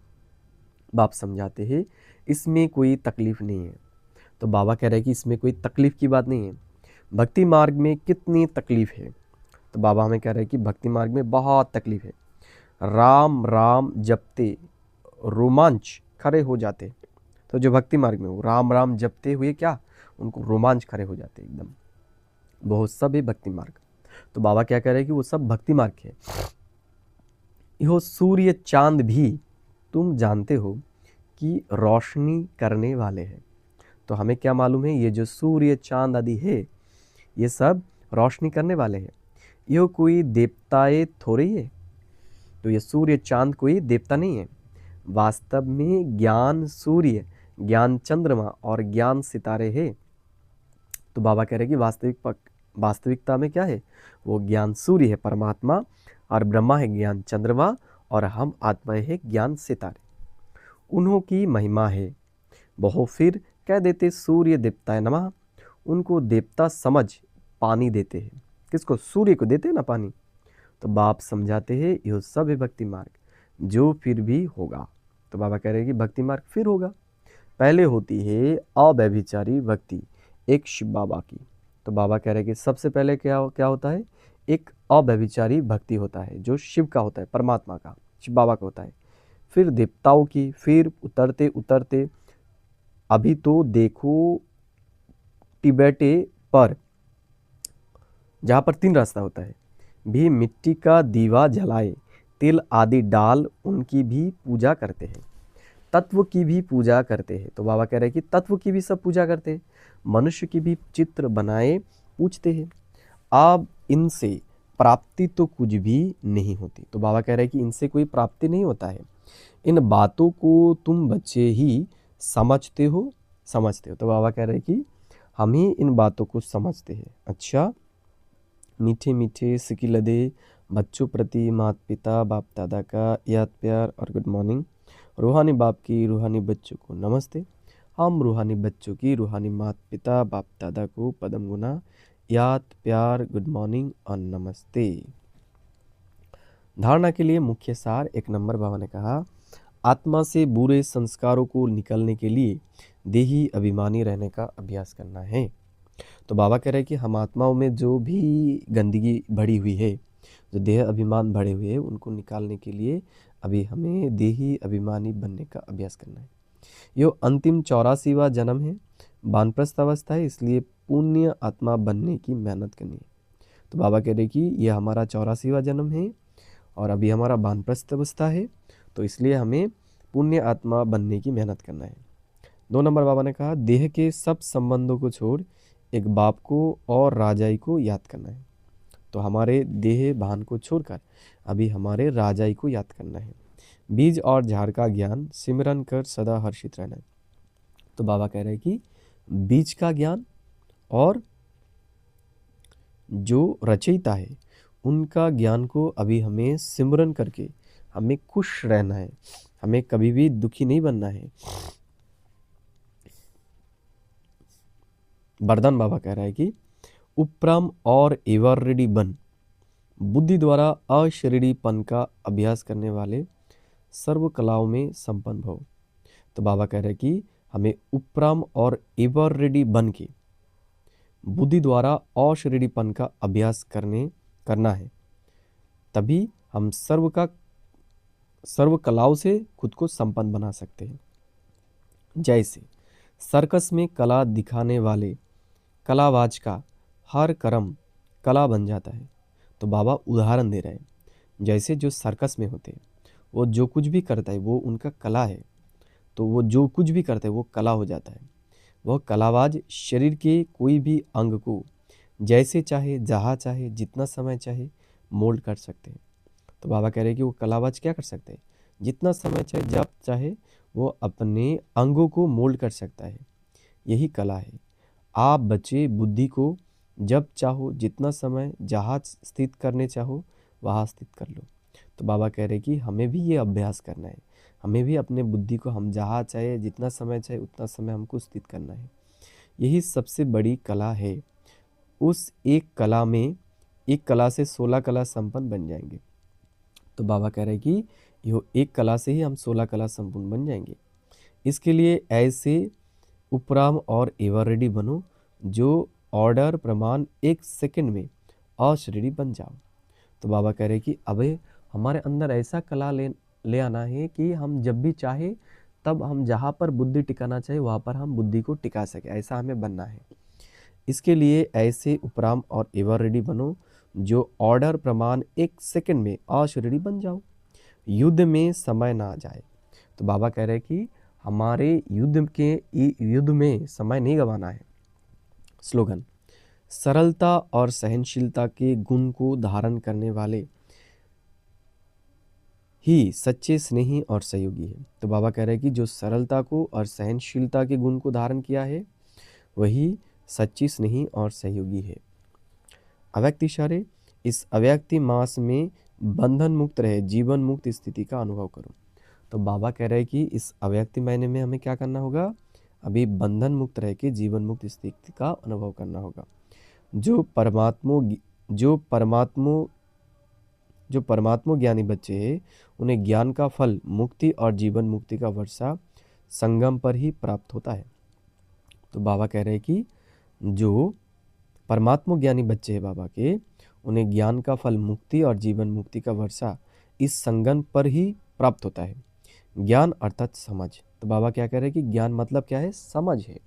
बाप समझाते हैं इसमें कोई तकलीफ नहीं है। तो बाबा कह रहे हैं कि इसमें कोई तकलीफ की बात नहीं है। भक्ति मार्ग में कितनी तकलीफ है? तो बाबा हमें कह रहे हैं कि भक्ति मार्ग में बहुत तकलीफ है। राम राम जपते रोमांच खड़े हो जाते। तो जो भक्ति मार्ग में वो राम राम जपते हुए क्या उनको रोमांच खड़े हो जाते एकदम, बहुत सब है भक्ति मार्ग। तो बाबा क्या कह रहे हैं कि वो सब भक्ति मार्ग है। यह सूर्य चांद भी तुम जानते हो कि रोशनी करने वाले हैं। तो हमें क्या मालूम है, ये जो सूर्य चांद आदि है ये सब रोशनी करने वाले हैं। यह कोई देवताएं थोड़ी है। तो ये सूर्य चांद कोई देवता नहीं है, वास्तव में ज्ञान सूर्य, ज्ञान चंद्रमा और ज्ञान सितारे है। तो बाबा कह रहे हैं कि वास्तविकता में क्या है, वो ज्ञान सूर्य है परमात्मा, और ब्रह्मा है ज्ञान चंद्रमा, और हम आत्माएं है ज्ञान सितारे। उन्हों की महिमा है। बहु फिर कह देते सूर्य देवताए नमः, उनको देवता समझ पानी देते हैं। किसको? सूर्य को देते हैं ना पानी। तो बाप समझाते हैं यह सब है भक्ति मार्ग, जो फिर भी होगा। तो बाबा कह रहे हैं कि भक्ति मार्ग फिर होगा। पहले होती है अव्यभिचारी भक्ति, एक शिव बाबा की। तो बाबा कह रहे हैं कि सबसे पहले क्या होता है, एक अव्यभिचारी भक्ति होता है जो शिव का होता है, परमात्मा का, शिव बाबा का होता है। फिर देवताओं की, फिर उतरते उतरते अभी तो देखो टिबेटे पर, जहाँ पर 3 रास्ता होता है, भी मिट्टी का दीवा जलाए तिल आदि डाल उनकी भी पूजा करते हैं। तत्व की भी पूजा करते हैं। तो बाबा कह रहे हैं कि तत्व की भी सब पूजा करते हैं, मनुष्य की भी चित्र बनाए पूछते हैं। अब इनसे प्राप्ति तो कुछ भी नहीं होती। तो बाबा कह रहे हैं कि इनसे कोई प्राप्ति नहीं होता है, इन बातों को तुम बच्चे ही समझते हो। तो बाबा कह रहे हैं कि हम ही इन बातों को समझते हैं। अच्छा, मीठे मीठे सिकिलदे बच्चों प्रति माता पिता बाप दादा का याद प्यार और गुड मॉर्निंग। रूहानी बाप की रूहानी बच्चों को नमस्ते। हम रूहानी बच्चों की रूहानी माता पिता बाप दादा को पदम गुना याद प्यार गुड मॉर्निंग और नमस्ते। धारणा के लिए मुख्य सार 1 नंबर बाबा ने कहा, आत्मा से बुरे संस्कारों को निकलने के लिए देही अभिमानी रहने का अभ्यास करना है। तो बाबा कह रहे हैं कि हम आत्माओं में जो भी गंदगी भरी हुई है, जो देह अभिमान भरे हुए हैं, उनको निकालने के लिए अभी हमें देही अभिमानी बनने का अभ्यास करना है। ये अंतिम 84वां जन्म है, वानप्रस्थ अवस्था है, इसलिए पुण्य आत्मा बनने की मेहनत करनी है। तो बाबा कह रहे हैं कि ये हमारा 84वां जन्म है और अभी हमारा वानप्रस्थ अवस्था है, तो इसलिए हमें पुण्य आत्मा बनने की मेहनत करना है। 2 नंबर बाबा ने कहा, देह के सब संबंधों को छोड़ एक बाप को और राजाई को याद करना है। तो हमारे देह भान को छोड़कर अभी हमारे राजाई को याद करना है। बीज और झाड़ का ज्ञान सिमरन कर सदा हर्षित रहना है। तो बाबा कह रहे हैं कि बीज का ज्ञान और जो रचयिता है उनका ज्ञान को अभी हमें सिमरन करके हमें खुश रहना है, हमें कभी भी दुखी नहीं बनना है। वरदान बाबा कह रहा है कि उपराम और एवरेडी बन, बुद्धि द्वारा अशरीरीपन का अभ्यास करने वाले सर्व कलाओं में संपन्न भव। तो बाबा कह रहे हैं कि हमें उपराम और एवरेडी बन के बुद्धि द्वारा अशरीरीपन का अभ्यास करना है, तभी हम सर्व कलाओं से खुद को संपन्न बना सकते हैं। जैसे सर्कस में कला दिखाने वाले कलाबाज का हर कर्म कला बन जाता है। तो बाबा उदाहरण दे रहे हैं, जैसे जो सर्कस में होते हैं वो जो कुछ भी करता है वो उनका कला है, तो वो जो कुछ भी करता है वो कला हो जाता है। वह कलाबाज शरीर के कोई भी अंग को जैसे चाहे जहाँ चाहे जितना समय चाहे मोल्ड कर सकते हैं। तो बाबा कह रहे हैं कि वो कलाबाज क्या कर सकते हैं, जितना समय चाहे जब चाहे वो अपने अंगों को मोल्ड कर सकता है। यही कला है। आप बच्चे बुद्धि को जब चाहो जितना समय जहाँ स्थित करने चाहो वहाँ स्थित कर लो। तो बाबा कह रहे हैं कि हमें भी ये अभ्यास करना है, हमें भी अपने बुद्धि को हम जहाँ चाहे जितना समय चाहे उतना समय हमको स्थित करना है। यही सबसे बड़ी कला है। उस एक कला से 16 कला संपन्न बन जाएंगे। तो बाबा कह रहे हैं कि यो एक कला से ही हम 16 कला संपूर्ण बन जाएंगे। इसके लिए ऐसे उपराम और एवरेडी बनो जो ऑर्डर प्रमाण 1 सेकंड में अशरीरी बन जाओ। तो बाबा कह रहे हैं कि अबे हमारे अंदर ऐसा कला ले आना है कि हम जब भी चाहे तब हम जहाँ पर बुद्धि टिकाना चाहे वहाँ पर हम बुद्धि को टिका सके, ऐसा हमें बनना है। इसके लिए ऐसे उपराम और एवरेडी बनो जो ऑर्डर प्रमाण 1 सेकंड में अशरीरी बन जाओ, युद्ध में समय ना आ जाए। तो बाबा कह रहे हैं कि हमारे युद्ध में समय नहीं गंवाना है। स्लोगन, सरलता और सहनशीलता के गुण को धारण करने वाले ही सच्चे स्नेही और सहयोगी है। तो बाबा कह रहे हैं कि जो सरलता को और सहनशीलता के गुण को धारण किया है वही सच्ची स्नेही और सहयोगी है। अव्यक्त इशारे, इस अव्यक्ति मास में बंधन मुक्त रहे जीवन मुक्त स्थिति का अनुभव करो। तो बाबा कह रहे हैं कि इस अव्यक्ति महीने में हमें क्या करना होगा, अभी बंधन मुक्त रह के जीवन मुक्त स्थिति का अनुभव करना होगा। जो परमात्मा ज्ञानी बच्चे हैं उन्हें ज्ञान का फल मुक्ति और जीवन मुक्ति का वर्षा संगम पर ही प्राप्त होता है। तो बाबा कह रहे हैं कि जो परमात्मा ज्ञानी बच्चे हैं बाबा के, उन्हें ज्ञान का फल मुक्ति और जीवन मुक्ति का वर्षा इस संगम पर ही प्राप्त होता है। ज्ञान अर्थात समझ। तो बाबा क्या कह रहे हैं कि ज्ञान मतलब क्या है, समझ है।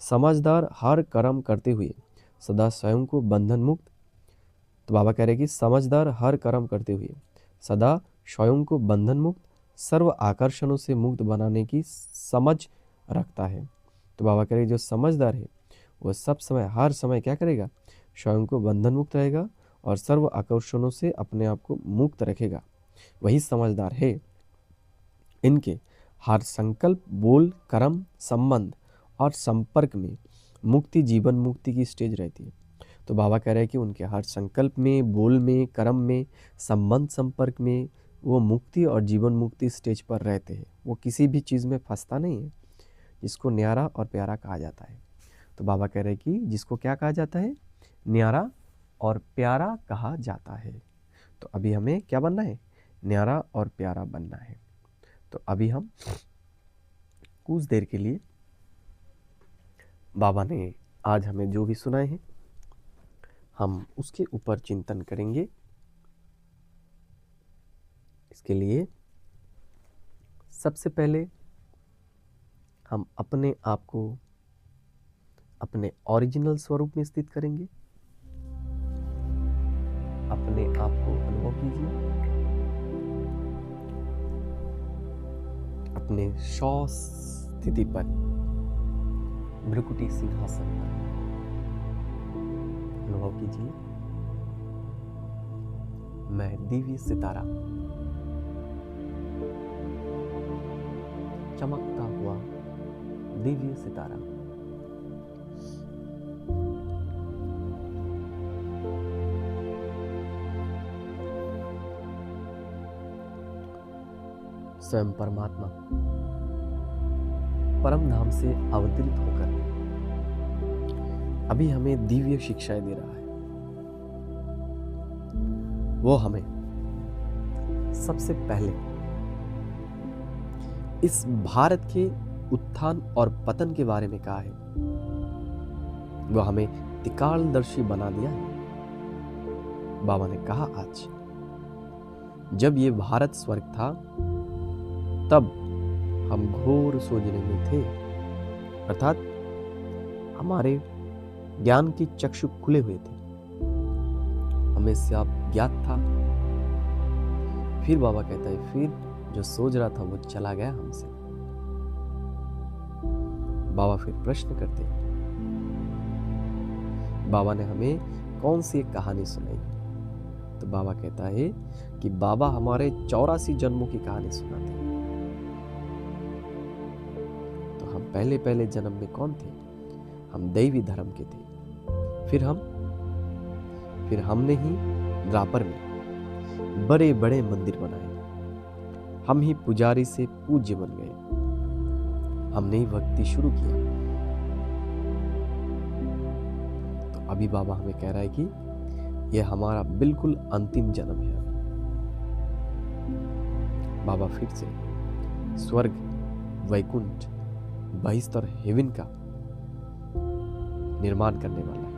समझदार हर कर्म करते हुए सदा स्वयं को बंधन मुक्त। तो बाबा कह रहे हैं कि समझदार हर कर्म करते हुए सदा स्वयं को बंधन मुक्त सर्व आकर्षणों से मुक्त बनाने की समझ रखता है। तो बाबा कह रहे जो समझदार है वह सब समय हर समय क्या करेगा, स्वयं को बंधन मुक्त रहेगा और सर्व आकर्षणों से अपने आप को मुक्त रखेगा, वही समझदार है। इनके हर संकल्प, बोल, कर्म, संबंध और संपर्क में मुक्ति, जीवन मुक्ति की स्टेज रहती है। तो बाबा कह रहे हैं कि उनके हर संकल्प में, बोल में, कर्म में, संबंध, संपर्क में वो मुक्ति और जीवन मुक्ति स्टेज पर रहते हैं। वो किसी भी चीज़ में फंसता नहीं है, जिसको न्यारा और प्यारा कहा जाता है। तो बाबा कह रहे हैं कि जिसको क्या कहा जाता है, न्यारा और प्यारा कहा जाता है। तो अभी हमें क्या बनना है, न्यारा और प्यारा बनना है। तो अभी हम कुछ देर के लिए बाबा ने आज हमें जो भी सुनाए हैं हम उसके ऊपर चिंतन करेंगे। इसके लिए सबसे पहले हम अपने आप को अपने ओरिजिनल स्वरूप में स्थित करेंगे। अपने आप को अनुभव कीजिए, अपने शौच स्थिति पर, भ्रुकुटी सिंहासन पर अनुभव कीजिए। मैं दिव्य सितारा, चमकता हुआ दिव्य सितारा, स्वयं परमात्मा परम धाम से अवतरित होकर अभी हमें दिव्य शिक्षाएं दे रहा है। वो हमें सबसे पहले इस भारत के उत्थान और पतन के बारे में कहा है। वो हमें त्रिकालदर्शी बना दिया है। बाबा ने कहा आज जब ये भारत स्वर्ग था तब हम घोर सोचने में थे, अर्थात हमारे ज्ञान की चक्षु खुले हुए थे, हमें सब ज्ञात था। फिर बाबा कहता है फिर जो सोच रहा था वो चला गया हमसे। बाबा फिर प्रश्न करते हैं, बाबा ने हमें कौन सी एक कहानी सुनाई? तो बाबा कहता है कि बाबा हमारे 84 जन्मों की कहानी सुनाते हैं। तो हम पहले पहले जन्म में कौन थे? हम दैवी धर्म के थे। फिर हमने ही द्वापर में बड़े बड़े मंदिर बनाए। हम ही पुजारी से पूज्य बन गए। हमने ही भक्ति शुरू किया। तो अभी बाबा हमें कह रहा है कि यह हमारा बिल्कुल अंतिम जन्म है। बाबा फिर से स्वर्ग, वैकुंठ, बहिष्ठ और हेवन का निर्माण करने वाला है।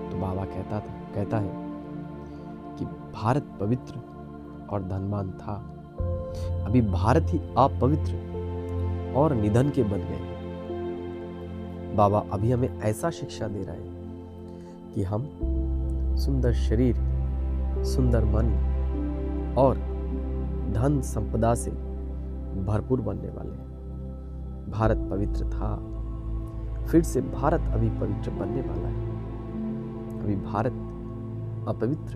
तो बाबा कहता है कि भारत पवित्र और धनवान था, अभी भारत ही अपवित्र और निधन के बन गए। बाबा अभी हमें ऐसा शिक्षा दे रहा है कि हम सुंदर शरीर, सुंदर मन और धन संपदा से भरपूर बनने वाले हैं। भारत पवित्र था, फिर से भारत अभी पवित्र बनने वाला है। अभी भारत अपवित्र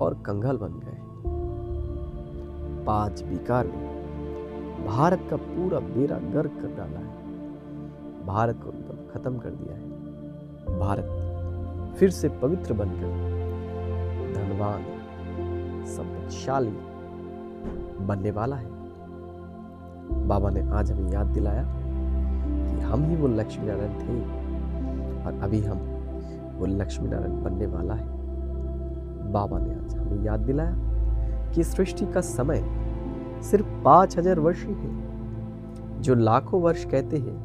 और कंगाल बन गए। 5 विकार ने भारत का पूरा बेड़ा गर्क कर डाला है, भारत को एकदम खत्म कर दिया है। भारत फिर से पवित्र बनकर धनवान, संपत्तिशाली बनने वाला है। बाबा ने आज हमें याद दिलाया कि हम ही वो लक्ष्मी नारायण थे और अभी हम वो लक्ष्मी नारायण बनने वाला है। बाबा ने आज हमें याद दिलाया कि सृष्टि का समय सिर्फ 5000 वर्ष ही है। जो लाखों वर्ष कहते हैं,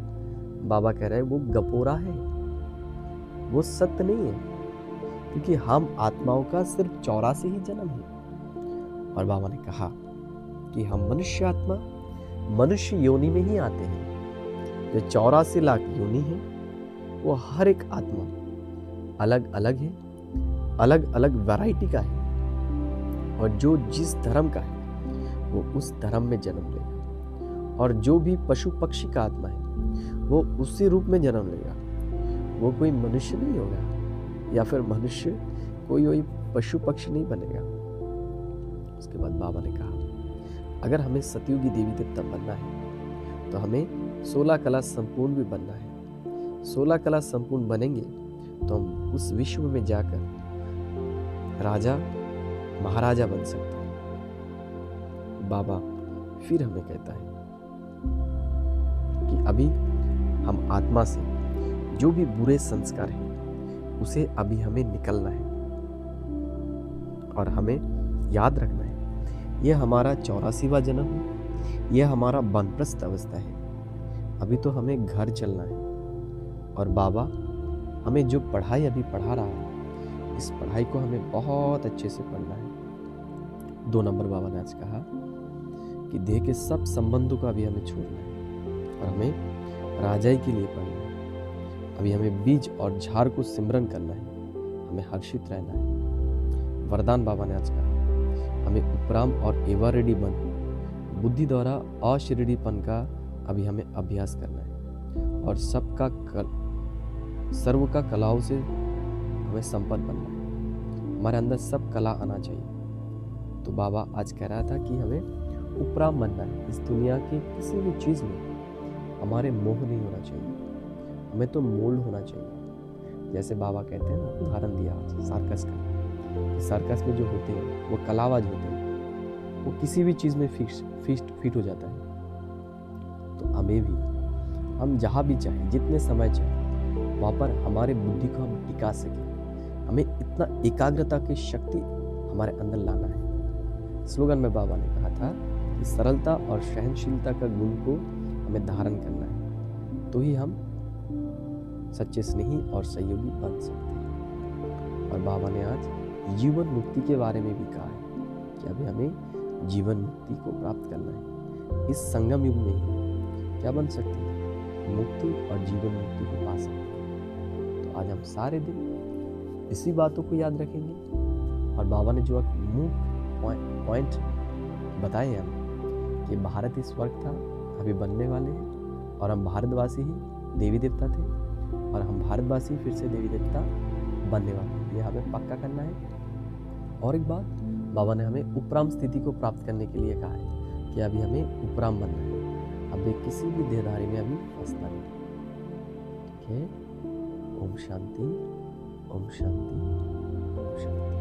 बाबा कह रहे हैं वो गपोरा है, वो सत्य नहीं है, क्योंकि हम आत्माओं का सिर्फ 84 ही जन्म है। और बाबा ने कहा कि हम मनुष्य आत्मा मनुष्य योनि में ही आते हैं। जो 84 लाख योनि है वो हर एक आत्मा अलग अलग है, अलग अलग वैरायटी का है, और जो जिस धर्म का है वो उस धर्म में जन्म लेगा। और जो भी पशु पक्षी का आत्मा है वो उसी रूप में जन्म लेगा। वो कोई मनुष्य नहीं होगा, या फिर मनुष्य कोई वही पशु पक्षी नहीं बनेगा। उसके बाद बाबा ने कहा, अगर हमें सतयुगी देवी देवता बनना है तो हमें 16 कला संपूर्ण भी बनना है। 16 कला संपूर्ण बनेंगे तो हम उस विश्व में जाकर राजा महाराजा बन सकते हैं। बाबा फिर हमें कहता है कि अभी हम आत्मा से जो भी बुरे संस्कार हैं उसे अभी हमें निकलना है, और हमें याद रखना है यह हमारा 84वां जन्म है, यह हमारा वानप्रस्थ अवस्था है। अभी तो हमें घर चलना है, और बाबा हमें जो पढ़ाई अभी पढ़ा रहा है इस पढ़ाई को हमें बहुत अच्छे से पढ़ना है। 2 नंबर बाबा ने आज कहा कि देह के सब संबंधों का अभी हमें छोड़ना है और हमें राजाई के लिए पढ़ना है। अभी हमें बीज और झाड़ को सिमरन करना है, हमें हर्षित रहना है। वरदान बाबा ने आज कहा, हमें उपराम और एवा रेडी बन बुद्धि द्वारा अशिरडीपन का अभी हमें अभ्यास करना है, और सर्व का कलाओं से हमें संपन्न बनना है। हमारे अंदर सब कला आना चाहिए। तो बाबा आज कह रहा था कि हमें उपराम बनना है। इस दुनिया की किसी भी चीज़ में हमारे मोह नहीं होना चाहिए, हमें तो मोल्ड होना चाहिए। जैसे बाबा कहते हैं ना, उदाहरण दिया सर्कस का, सर्कस में जो होते हैं वो कलाबाज होते हैं, वो किसी भी चीज़ में फिट हो जाता है। तो हमें भी, हम जहाँ भी चाहें, जितने समय चाहें, वहाँ पर हमारे बुद्धि को हम टिका सकें। हमें इतना एकाग्रता की शक्ति हमारे अंदर लाना है। स्लोगन में बाबा ने कहा था कि सरलता और सहनशीलता का गुण को हमें धारण करना है, तो ही हम सच्चे स्नेही और सहयोगी बन सकते हैं। और बाबा ने आज जीवन मुक्ति के बारे में भी कहा है कि अभी हमें जीवन मुक्ति को प्राप्त करना है। इस संगम युग में ही क्या बन सकते हैं? मुक्ति और जीवन मुक्ति को पा सकते हैं। तो आज हम सारे दिन इसी बातों को याद रखेंगे, और बाबा ने जो पॉइंट बताए हैं कि भारत ही स्वर्ग था, अभी बनने वाले हैं, और हम भारतवासी ही देवी देवता थे, और हम भारतवासी फिर से देवी देवता बनने वाले हैं। ये हमें पक्का करना है। और एक बात, बाबा ने हमें उपराम स्थिति को प्राप्त करने के लिए कहा है कि अभी हमें उपराम बनना है, अभी किसी भी देहधारी में अभी फंसना नहीं। ठीक है? ओम शांति, ओम शांति, ओम शांति।